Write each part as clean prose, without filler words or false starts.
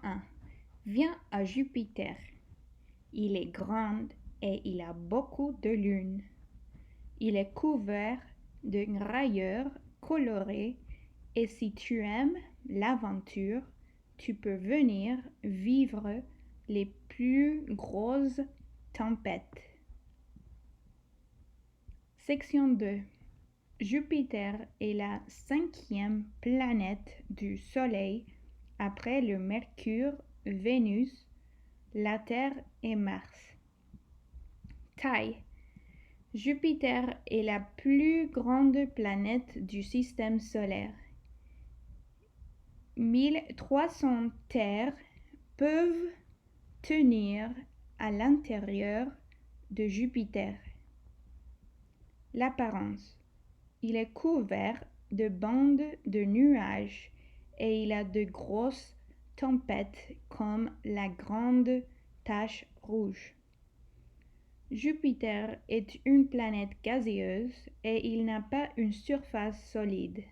1. Viens à Jupiter. Il est grand et il a beaucoup de lunes. Il est couvert de rayures colorées et si tu aimes l'aventure, tu peux venir vivre les plus grosses tempêtes. Section 2. Jupiter est la 5e planète du Soleil après le Mercure, Vénus, la Terre et Mars. Taille. Jupiter est la plus grande planète du système solaire. 1300 terres peuvent tenir à l'intérieur de Jupiter. L'apparence. Il est couvert de bandes de nuages et il a de grosses tempêtes comme la grande tache rouge. Jupiter est une planète gazeuse et il n'a pas une surface solide.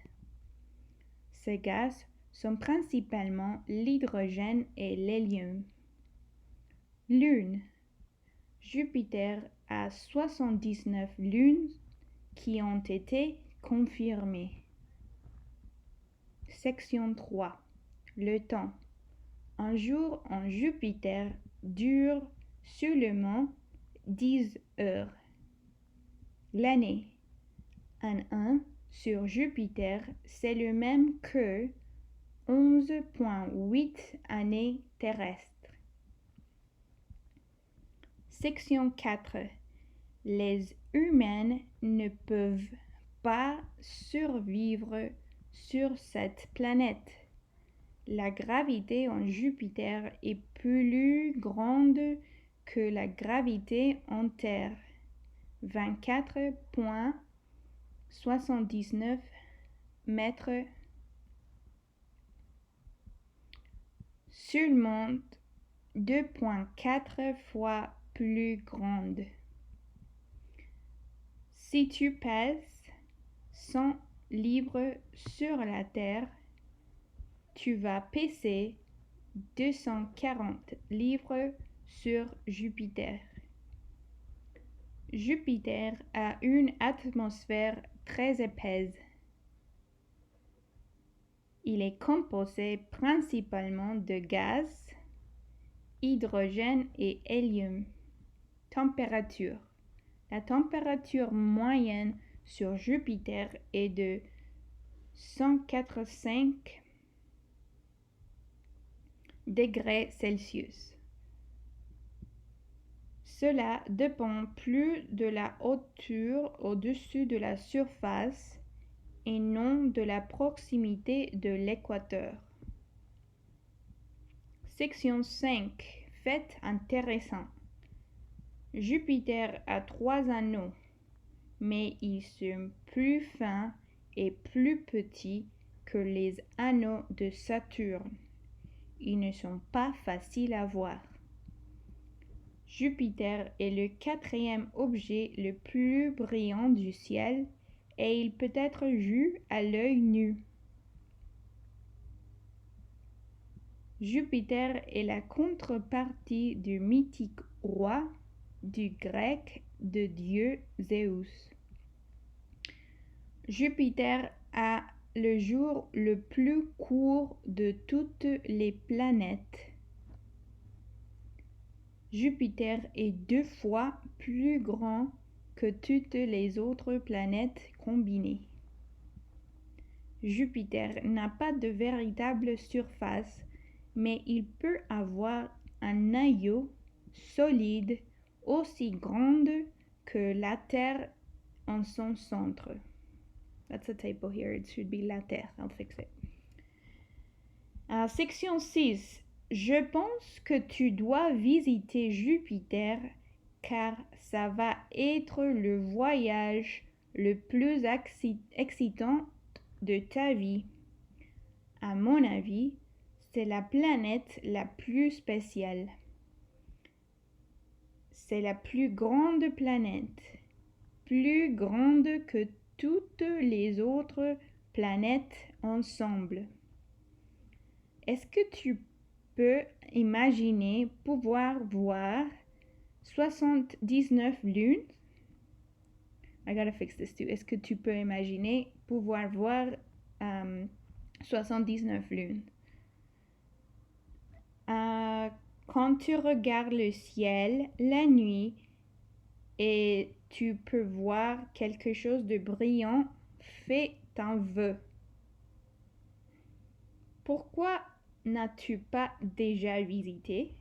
Ses gaz sont principalement l'hydrogène et l'hélium. Lune. Jupiter a 79 lunes qui ont été confirmées. Section 3. Le temps. Un jour en Jupiter dure seulement 10 heures. L'année. Un an sur Jupiter, c'est le même que 11,8 années terrestres. Section 4. Les humains ne peuvent pas survivre sur cette planète. La gravité en Jupiter est plus grande que la gravité en Terre, 24,79 mètres, seulement 2,4 fois plus grande. Si tu pèses 100 livres sur la Terre, tu vas peser 240 livres sur Jupiter. Jupiter a une atmosphère très épaisse. Il est composé principalement de gaz, hydrogène et hélium. Température. La température moyenne sur Jupiter est de 185 degrés Celsius. Cela dépend plus de la hauteur au-dessus de la surface et non de la proximité de l'équateur. Section 5. Fait intéressant. Jupiter a 3 anneaux, mais ils sont plus fins et plus petits que les anneaux de Saturne. Ils ne sont pas faciles à voir. Jupiter est le 4e objet le plus brillant du ciel et il peut être vu à l'œil nu. Jupiter est la contrepartie du mythique roi du grec de dieu Zeus. Jupiter a le jour le plus court de toutes les planètes. Jupiter est 2 fois plus grand que toutes les autres planètes combinées. Jupiter n'a pas de véritable surface, mais il peut avoir un noyau solide aussi grand que la Terre en son centre. That's a typo here. It should be la Terre. I'll fix it. Section 6. Je pense que tu dois visiter Jupiter car ça va être le voyage le plus excitant de ta vie. À mon avis, c'est la planète la plus spéciale. C'est la plus grande planète, plus grande que toutes les autres planètes ensemble. Est-ce que tu peux imaginer pouvoir voir 79 lunes? I gotta fix this too. Est-ce que tu peux imaginer pouvoir voir 79 lunes? Quand tu regardes le ciel la nuit et tu peux voir quelque chose de brillant, fais un vœu. Pourquoi n'as-tu pas déjà visité?